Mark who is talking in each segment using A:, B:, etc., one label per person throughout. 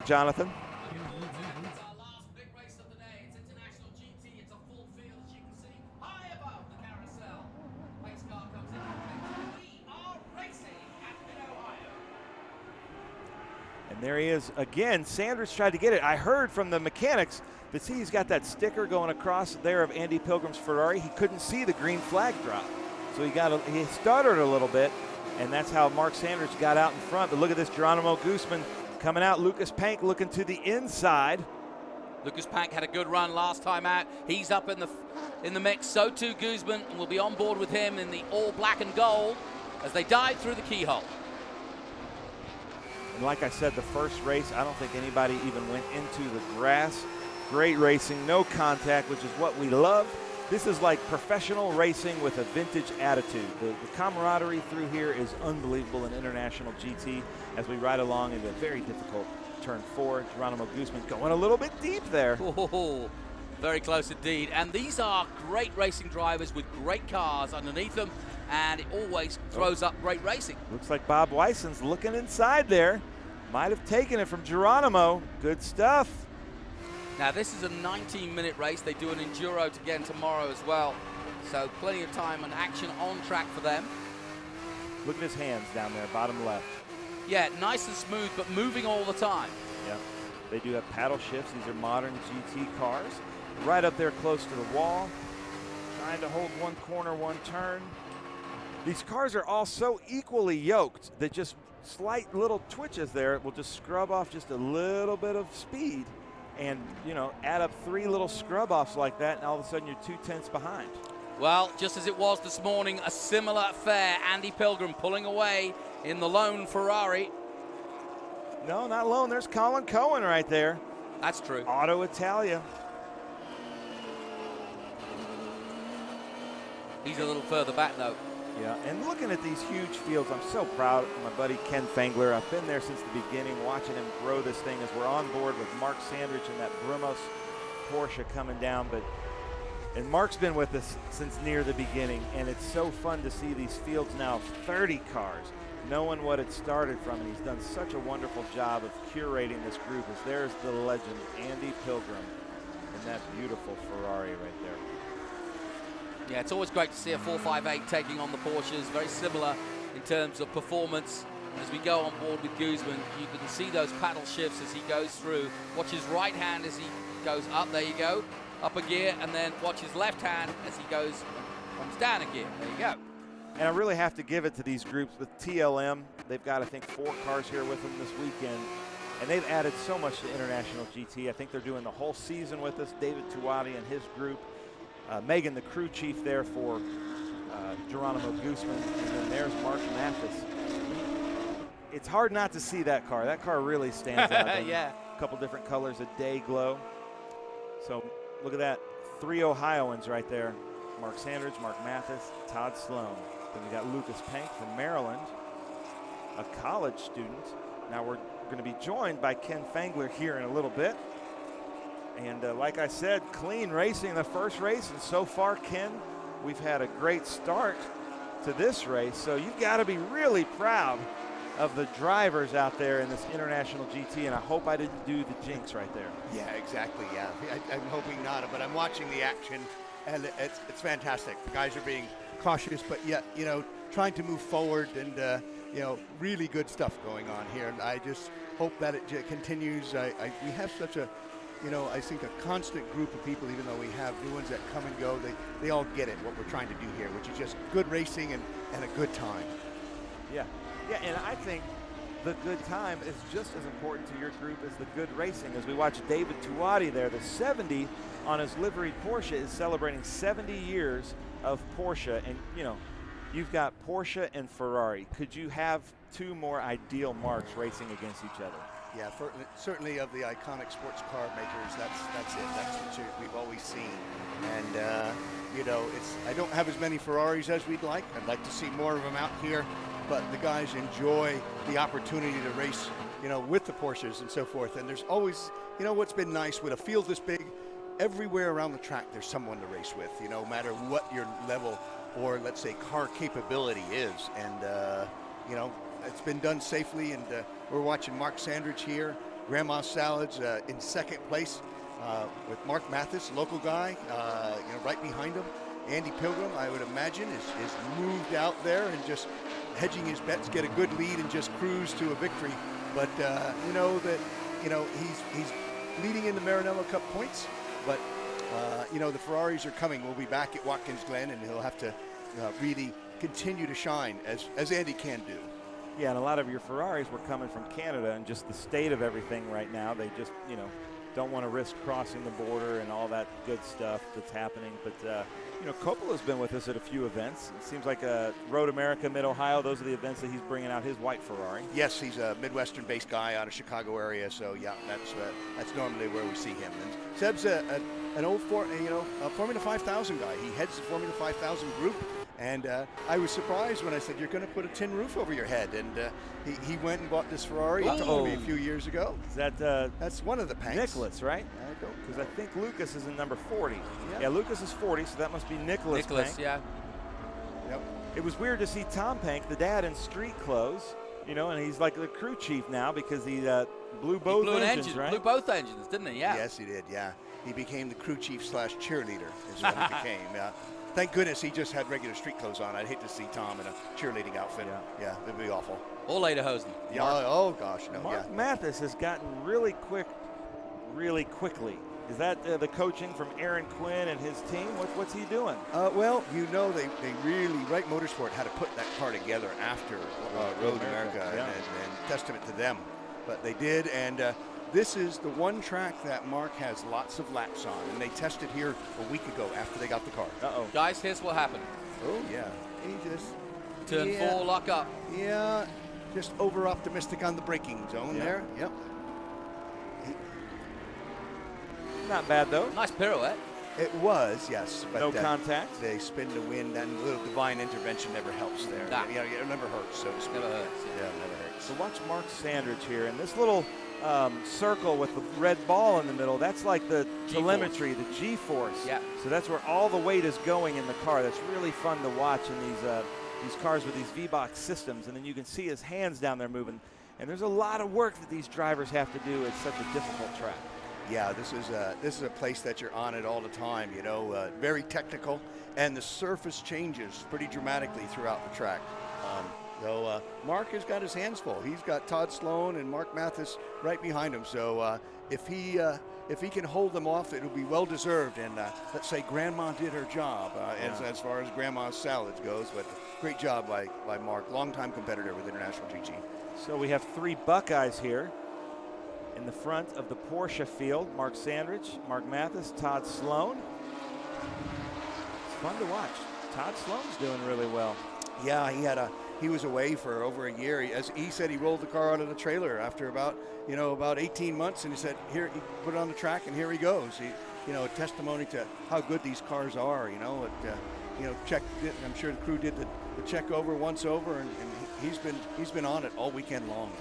A: Jonathan.
B: It's our last big race of the day. It's International GT. It's a full field, as you can see, high above the carousel. Pace car comes in. We are racing at Mid-Ohio.
A: And there he is again. Sanders tried to get it. I heard from the mechanics that he's got that sticker going across there of Andy Pilgrim's Ferrari. He couldn't see the green flag drop, so he stuttered a little bit, and that's how Mark Sanders got out in front. But look at this, Geronimo Guzman coming out. Lucas Pank looking to the inside.
C: Lucas Pank had a good run last time out. He's up in the mix. So too Guzman, and we'll be on board with him in the all black and gold as they dive through the keyhole.
A: And like I said, the first race, I don't think anybody even went into the grass. Great racing, no contact, which is what we love. This is like professional racing with a vintage attitude. The camaraderie through here is unbelievable in International GT as we ride along in the very difficult turn 4. Geronimo Guzman going a little bit deep there.
C: Oh, very close indeed. And these are great racing drivers with great cars underneath them, and it always throws up great racing.
A: Looks like Bob Weisson's looking inside there. Might have taken it from Geronimo. Good stuff.
C: Now this is a 19-minute race. They do an enduro again tomorrow as well. So plenty of time and action on track for them.
A: Look at his hands down there, bottom left.
C: Yeah, nice and smooth, but moving all the time.
A: Yeah, they do have paddle shifts. These are modern GT cars. Right up there close to the wall. Trying to hold one corner, one turn. These cars are all so equally yoked that just slight little twitches there will just scrub off just a little bit of speed. And, you know, add up 3 little scrub offs like that, and all of a sudden you're 2/10 behind.
C: Well, just as it was this morning, a similar affair. Andy Pilgrim pulling away in the lone Ferrari.
A: No, not lone. There's Colin Cohen right there.
C: That's true.
A: Auto Italia.
C: He's a little further back, though.
A: Yeah, and looking at these huge fields, I'm so proud of my buddy Ken Fangler. I've been there since the beginning, watching him grow this thing as we're on board with Mark Sandridge and that Brumos Porsche coming down. And Mark's been with us since near the beginning, and it's so fun to see these fields now of 30 cars, knowing what it started from, and he's done such a wonderful job of curating this group. As there's the legend, Andy Pilgrim, and that beautiful Ferrari right there.
C: Yeah, it's always great to see a 458 taking on the Porsches. Very similar in terms of performance. And as we go on board with Guzman, you can see those paddle shifts as he goes through. Watch his right hand as he goes up. There you go. Up a gear, and then watch his left hand as he comes down a gear. There you go.
A: And I really have to give it to these groups with TLM. They've got, I think, 4 cars here with them this weekend. And they've added so much to International GT. I think they're doing the whole season with us. David Tuati and his group. Megan, the crew chief there for Geronimo Guzman. And then there's Mark Mathis. It's hard not to see that car. That car really stands out.
C: Yeah.
A: A couple different colors, a day glow. So look at that. 3 Ohioans right there. Mark Sanders, Mark Mathis, Todd Sloan. Then we got Lucas Pank from Maryland, a college student. Now we're going to be joined by Ken Fangler here in a little bit. And like I said, clean racing in the first race. And so far, Ken, we've had a great start to this race. So you've got to be really proud of the drivers out there in this International GT. And I hope I didn't do the jinx right there.
D: Yeah, exactly, yeah. I'm hoping not, but I'm watching the action, and it's fantastic. The guys are being cautious, but yet, you know, trying to move forward, and, you know, really good stuff going on here. And I just hope that it continues. We have such a, you know, I think a constant group of people, even though we have new ones that come and go, they all get it, what we're trying to do here, which is just good racing and a good time.
A: Yeah, and I think the good time is just as important to your group as the good racing. As we watch David Tuati there, the 70 on his liveried Porsche is celebrating 70 years of Porsche. And, you know, you've got Porsche and Ferrari. Could you have 2 more ideal marks racing against each other?
D: Yeah, certainly of the iconic sports car makers, that's it. That's what we've always seen. And, you know, I don't have as many Ferraris as we'd like. I'd like to see more of them out here. But the guys enjoy the opportunity to race, you know, with the Porsches and so forth. And there's always, you know, what's been nice with a field this big, everywhere around the track there's someone to race with, you know, no matter what your level or, let's say, car capability is. And, you know, it's been done safely, and we're watching Mark Sandridge here. Grandma's Salads in second place with Mark Mathis, local guy, right behind him. Andy Pilgrim, I would imagine, is moved out there and just hedging his bets, get a good lead and just cruise to a victory. But he's leading in the Maranello Cup points. But the Ferraris are coming. We'll be back at Watkins Glen, and he'll have to really continue to shine as Andy can do.
A: Yeah, and a lot of your Ferraris were coming from Canada, and just the state of everything right now, they just, don't want to risk crossing the border and all that good stuff that's happening. But, Coppola's been with us at a few events. It seems like Road America, Mid-Ohio, those are the events that he's bringing out his white Ferrari.
D: Yes, he's a Midwestern-based guy out of Chicago area, so yeah, that's normally where we see him. And Seb's an old Formula 5000 guy. He heads the Formula 5000 group. And I was surprised when I said, you're going to put a tin roof over your head. And he went and bought this Ferrari. He told me a few years ago.
A: Is that
D: that's one of the Panks.
A: Nicholas, right? Because I think Lucas is in number 40. Yeah, Lucas is 40, so that must be Nicholas Pank.
C: Yeah.
D: Yep.
A: It was weird to see Tom Pank, the dad, in street clothes, and he's like the crew chief now because he blew both engines, right?
C: Blew both engines, didn't he? Yeah.
D: Yes, he did, yeah. He became the crew chief / cheerleader is what he became, yeah. Thank goodness he just had regular street clothes on. I'd hate to see Tom in a cheerleading outfit. Yeah, it'd be awful.
C: Or Lederhosen.
D: Yeah. Oh gosh, no.
A: Mark Mathis has gotten really quick, really quickly. Is that the coaching from Aaron Quinn and his team? What's he doing?
D: Well, they really, Wright Motorsport had to put that car together after Road America, and testament to them. But they did, and this is the one track that Mark has lots of laps on, and they tested here a week ago after they got the car.
C: Guys, here's what happened.
D: Oh, yeah. He just...
C: Turn 4, lock up.
D: Yeah, just over-optimistic on the braking zone there. Yep.
A: Not bad, though.
C: Nice pirouette.
D: It was, yes. But
A: no contact.
D: They spin the wind, and a little divine intervention never helps there.
C: Nah.
D: It never hurts, so to speak.
C: Never hurts.
D: Yeah, never hurts.
A: So watch Mark Sandridge here, and this little circle with the red ball in the middle, that's like the telemetry, the G-force.
C: Yeah.
A: So that's where all the weight is going in the car. That's really fun to watch in these cars with these V-Box systems, and then you can see his hands down there moving. And there's a lot of work that these drivers have to do. It's such a difficult track.
D: Yeah, this is a place that you're on it all the time, very technical, and the surface changes pretty dramatically throughout the track. So Mark has got his hands full. He's got Todd Sloan and Mark Mathis right behind him. So if he can hold them off, it'll be well deserved. And let's say Grandma did her job as far as Grandma's Salads goes. But great job by Mark, longtime competitor with International GT.
A: So we have 3 Buckeyes here. In the front of the Porsche field, Mark Sandridge, Mark Mathis, Todd Sloan. It's fun to watch. Todd Sloan's doing really well.
D: Yeah, he was away for over a year. As he said, he rolled the car out of the trailer after about 18 months, and he said, here, he put it on the track, and here he goes. A testimony to how good these cars are. Check. I'm sure the crew did the check over once over, and he's been on it all weekend long.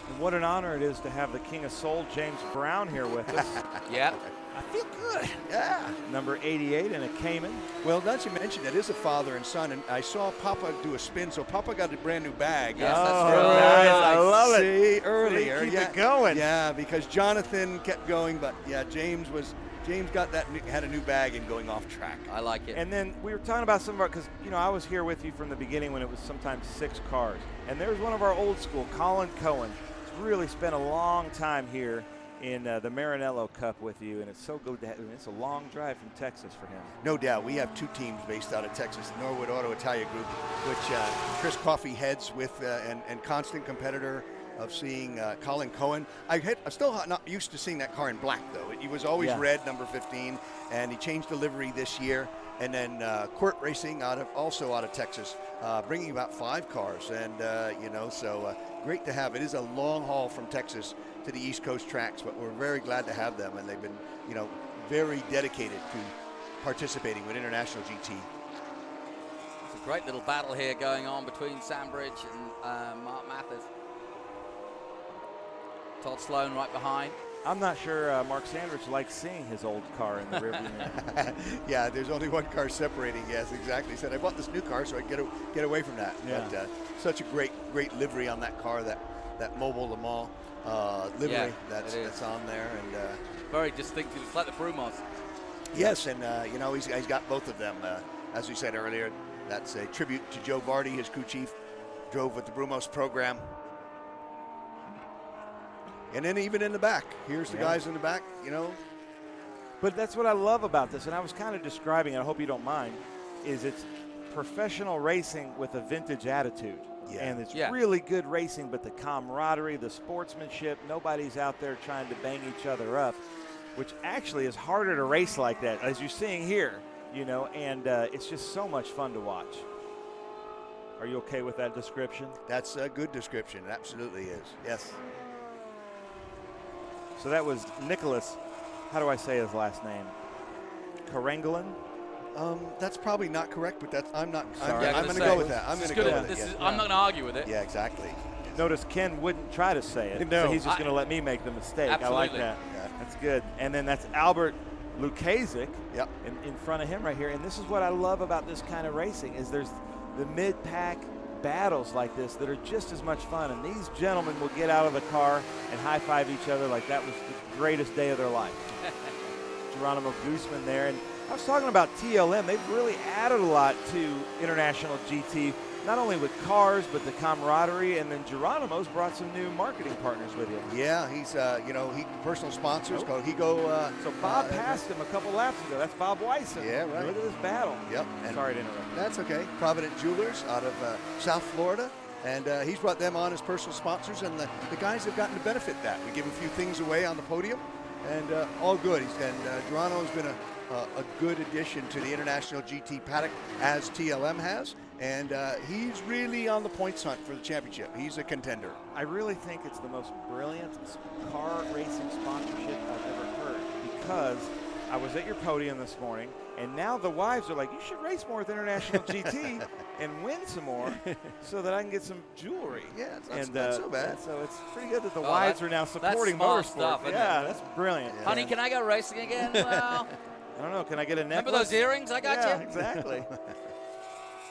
A: And what an honor it is to have the King of Soul, James Brown, here with us.
C: Yeah.
A: I feel good. Yeah. Number 88 in a Cayman.
D: Well, not to mention, it is a father and son, and I saw Papa do a spin, so Papa got a brand new bag.
C: Yes, that's
A: nice. I love it.
D: See, earlier.
A: Keep it going.
D: Yeah, because Jonathan kept going, but yeah, James got had a new bag and going off track.
C: I like it.
A: And then we were talking about some of our, because I was here with you from the beginning when it was sometimes 6 cars, and there's one of our old school, Colin Cohen. Really spent a long time here in the Maranello Cup with you, and it's so good to have. It's a long drive from Texas for him.
D: No doubt. We have 2 teams based out of Texas, the Norwood Auto Italia Group, which Chris Coffey heads with, and constant competitor of seeing Colin Cohen. I'm still not used to seeing that car in black, though. He was always red, number 15, and he changed the livery this year. And then Quirt Racing also out of Texas, bringing about 5 cars, and so great to have. It is a long haul from Texas to the East Coast tracks, but we're very glad to have them, and they've been very dedicated to participating with International GT.
C: It's a great little battle here going on between Sandridge and Mark Mathis. Todd Sloan right behind.
A: I'm not sure Mark Sandridge likes seeing his old car in the rearview mirror.
D: Yeah, there's only one car separating. Yes, exactly. He said, I bought this new car so I can get away from that.
A: Yeah.
D: But such a great livery on that car that that Mobile Le Mans livery
C: Yeah,
D: that's on there. And
C: Very distinctive. It's like the Brumos.
D: yes, and you know, he's got both of them. As we said earlier, that's a tribute to Joe Vardy, his crew chief, drove with the Brumos program. And then even in the back, here's the guys in the back, you know.
A: But that's what I love about this, and I was kind of describing it, I hope you don't mind, is it's professional racing with a vintage attitude.
D: Yeah.
A: And it's
C: Yeah.
A: really good racing, but the camaraderie, the sportsmanship, nobody's out there trying to bang each other up, which actually is harder to race like that, as you're seeing here, you know, and it's just so much fun to watch. Are you okay with that description?
D: That's a good description. It absolutely is. Yes.
A: So that was Nicholas, how do I say his last name? Karengelin?
D: That's probably not correct, but that's I'm going
A: Sorry.
D: to go with that. I'm going to go with it.
C: This
D: yes.
C: is, I'm not going to argue with it.
D: Yeah, exactly.
A: Notice Ken wouldn't try to say it,
D: No.
A: so he's just going to let me make the mistake. I like
C: Absolutely.
A: that.
D: Yeah.
A: That's good. And then that's Albert Lukacic
D: Yep.
A: in front of him right here. And this is what I love about this kind of racing is there's the mid-pack battles like this that are just as much fun. And these gentlemen will get out of the car and high-five each other like that was the greatest day of their life. Geronimo Guzman there. And I was talking about TLM. They've really added a lot to International GT, not only with cars, but the camaraderie. And then Geronimo's brought some new marketing partners with you.
D: Yeah, he's you know, he personal sponsors. He go.
A: So Bob passed him a couple laps ago. That's Bob Weisen.
D: Yeah, right.
A: Look at this battle.
D: Yep. And
A: Sorry to interrupt.
D: that's okay. Provident Jewelers out of South Florida. And he's brought them on as personal sponsors, and the guys have gotten to benefit that. We give a few things away on the podium, and all good. Geronimo's been a good addition to the International GT paddock, as TLM has, and he's really on the points hunt for the championship. He's a contender.
A: I really think it's the most brilliant car racing sponsorship I've ever heard, because I was at your podium this morning, and now the wives are like, you should race more with International GT and win some more so that I can get some jewelry.
D: Yeah, it's not so bad.
A: So it's pretty good that the
C: Oh,
A: wives
C: that-
A: are now
C: that's
A: supporting
C: smart
A: motorsport.
C: stuff, isn't
A: Yeah,
C: it?
A: that's brilliant.
D: Yeah.
C: Honey, can I go racing again? Well,
A: I don't know, can I get a necklace?
C: remember those earrings I got
A: Yeah,
C: you?
A: exactly.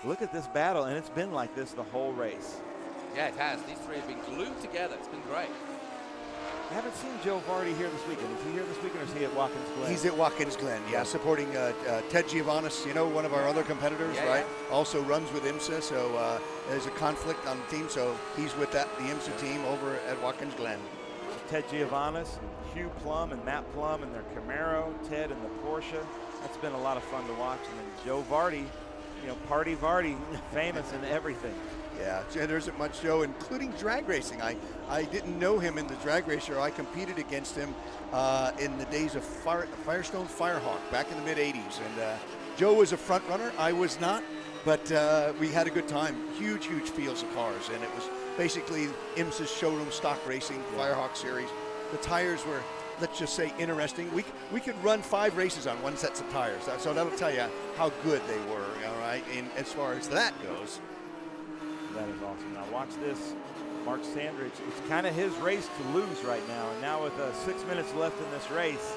A: Look at this battle, and it's been like this the whole race.
C: Yeah, it has. These three have been glued together. It's been great.
A: I haven't seen Joe Vardy here this weekend. Is he here this weekend, or is he at Watkins Glen?
D: He's at Watkins Glen, yeah, supporting Ted Giovannis, you know, one of our other competitors,
C: Yeah,
D: right? Also runs with IMSA, so there's a conflict on the team, so he's with the IMSA team over at Watkins Glen.
A: Ted Giovannis, Hugh Plum, and Matt Plum, and their Camaro, Ted, and the Porsche. That's been a lot of fun to watch. And then Joe Vardy, you know, Party Vardy, famous in everything.
D: Yeah, there isn't much Joe, including drag racing. I didn't know him in the drag racer. I competed against him in the days of Firestone Firehawk back in the mid-'80s. And Joe was a front runner. I was not, but we had a good time. Huge, huge fields of cars. And it was basically IMSA's showroom stock racing, Firehawk series. The tires were, let's just say, interesting. We could run 5 races on one set of tires. So that'll tell you how good they were, all right, in, as far as that goes.
A: That is awesome. Now watch this. Mark Sandridge, it's kind of his race to lose right now. And now with 6 minutes left in this race,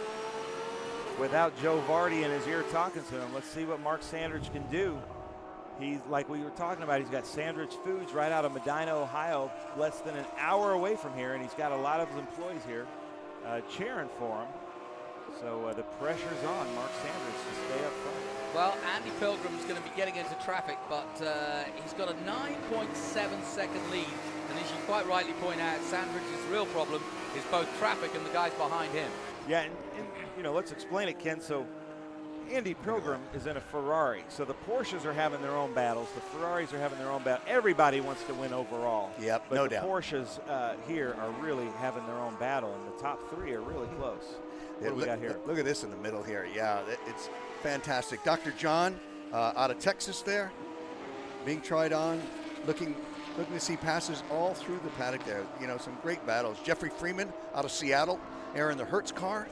A: without Joe Vardy in his ear talking to him, let's see what Mark Sandridge can do. He's, like we were talking about, he's got Sandridge Foods right out of Medina, Ohio, less than an hour away from here, and he's got a lot of his employees here cheering for him. So the pressure's on Mark Sandridge to stay up front.
C: Well, Andy Pilgrim's going to be getting into traffic, but he's got a 9.7 second lead. And as you quite rightly point out, Sandridge's real problem is both traffic and the guys behind him.
A: Yeah, and you know, let's explain it, Ken. So Andy Pilgrim is in a Ferrari. So the Porsches are having their own battles. The Ferraris are having their own battle. Everybody wants to win overall.
D: Yep,
A: but
D: no
A: the
D: doubt.
A: Porsches here are really having their own battle, and the top 3 are really close. What do we got here?
D: Look at this in the middle here. Yeah, it's fantastic. Dr. John out of Texas there, being tried on, looking to see passes all through the paddock there. You know, some great battles. Jeffrey Freeman out of Seattle, Aaron the Hertz car.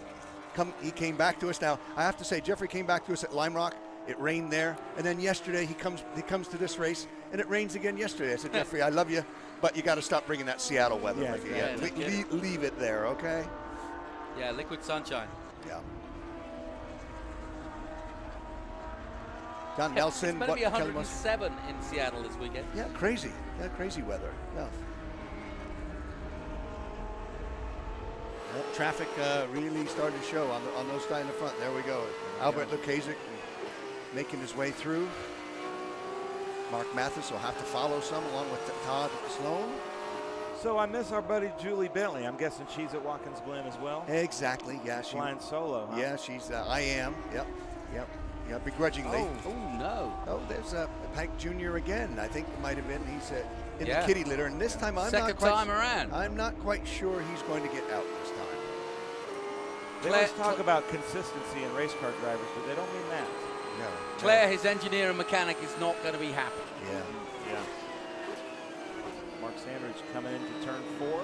D: He came back to us. Now, I have to say, Jeffrey came back to us at Lime Rock. It rained there. And then yesterday he comes to this race, and it rains again yesterday. I said, Jeffrey, I love you, but you got to stop bringing that Seattle weather
A: Yeah,
D: with you.
C: yeah,
D: Leave it there, okay?
C: Yeah, liquid sunshine.
D: Yeah. John Nelson.
C: It's going to be
D: Kelly Mos-
C: 107 in Seattle this weekend.
D: Yeah, crazy. Yeah, crazy weather. Yeah. traffic really started to show on those guys in the front. There we go. Albert Lukaszek making his way through. Mark Mathis will have to follow some along with Todd Sloan.
A: So I miss our buddy Julie Bentley. I'm guessing she's at Watkins Glen as well.
D: Exactly. Yeah,
A: Flying solo. Huh?
D: Yeah, she's. I am. Yep. Begrudgingly.
C: Oh no.
D: Oh, there's Pank Jr. again. I think it might have been. He's in
C: Yeah.
D: the kitty litter, and this time
C: Second time around.
D: I'm not quite sure he's going to get out this time.
A: They always talk about consistency in race car drivers, but they don't mean that.
D: No.
C: Claire, his engineer and mechanic, is not going to be happy.
D: Yeah.
A: Mark Sandridge coming into turn 4.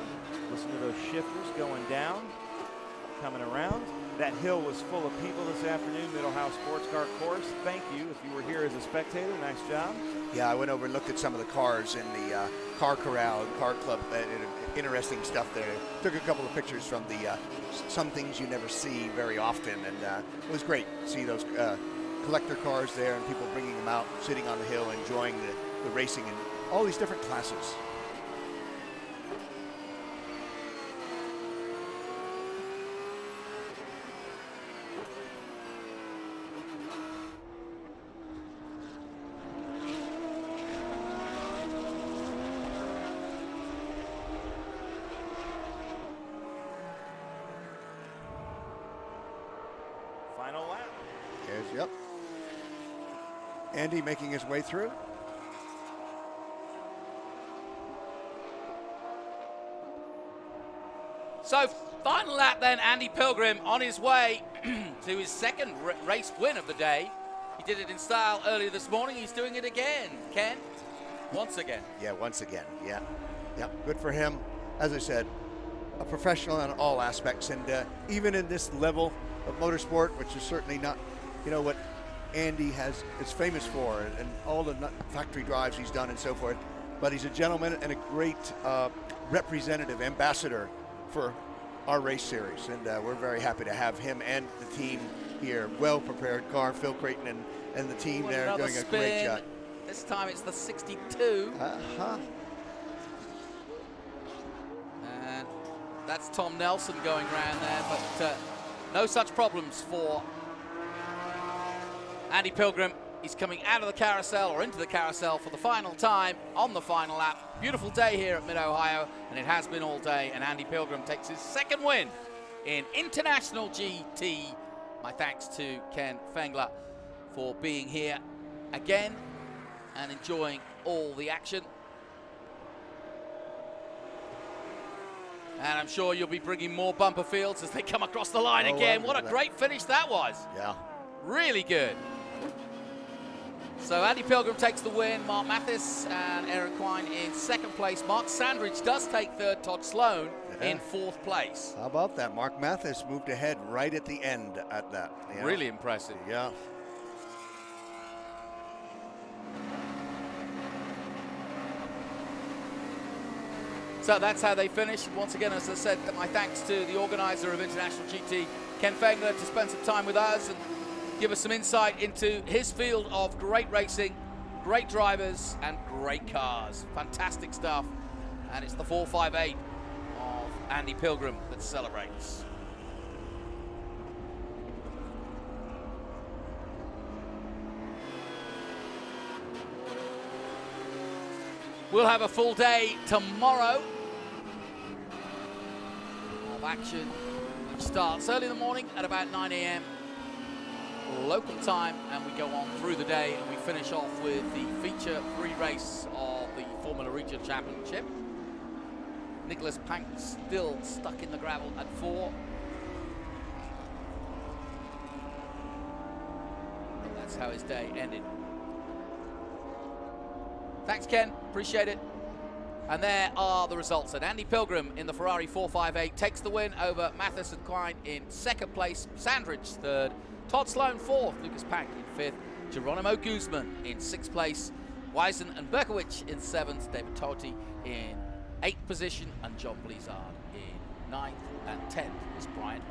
A: Listen to those shifters going down, coming around. That hill was full of people this afternoon, Mid-Ohio Sports Car Course. Thank you. If you were here as a spectator, nice job.
D: Yeah, I went over and looked at some of the cars in the car corral, car club. Interesting stuff there. Took a couple of pictures from the some things you never see very often, and it was great to see those collector cars there and people bringing them out, sitting on the hill, enjoying the racing in all these different classes.
A: Final lap.
D: Yep. Andy making his way through.
C: So final lap then, Andy Pilgrim on his way to his second race win of the day. He did it in style earlier this morning. He's doing it again, Ken. Once again.
D: Yeah, once again. Yeah. Good for him. As I said, a professional in all aspects, and even in this level of motorsport, which is certainly not, what Andy is famous for, and all the factory drives he's done and so forth. But he's a gentleman and a great representative, ambassador for our race series, and we're very happy to have him and the team here. Well-prepared car, Phil Creighton and the team there doing a great job.
C: This time it's the 62. And that's Tom Nelson going around there, but no such problems for Andy Pilgrim. He's coming out of the carousel, or into the carousel, for the final time on the final lap. Beautiful day here at Mid-Ohio, and it has been all day, and Andy Pilgrim takes his second win in International GT. My thanks to Ken Fengler for being here again and enjoying all the action. And I'm sure you'll be bringing more bumper fields as they come across the line again. What a great finish that was.
D: Yeah.
C: Really good. So Andy Pilgrim takes the win. Mark Mathis and Eric Quine in second place. Mark Sandridge does take third. Todd Sloan in fourth place.
D: How about that? Mark Mathis moved ahead right at the end at that. Yeah.
C: Really impressive.
D: Yeah.
C: So that's how they finished. Once again, as I said, my thanks to the organizer of International GT, Ken Fengler, to spend some time with us and give us some insight into his field of great racing, great drivers, and great cars. Fantastic stuff. And it's the 458 of Andy Pilgrim that celebrates. We'll have a full day tomorrow of action, which starts early in the morning at about 9 a.m. local time, and we go on through the day, and we finish off with the feature 3 race of the Formula Regional Championship. Nicholas Pank still stuck in the gravel at 4. That's how his day ended. Thanks, Ken. Appreciate it. And there are the results. And Andy Pilgrim in the Ferrari 458 takes the win over Mathis and Quine in second place. Sandridge third. Todd Sloan fourth. Lucas Pank in fifth. Geronimo Guzman in sixth place. Weisen and Berkowicz in seventh. David Toty in eighth position. And John Blizzard in ninth. And 10th is Brian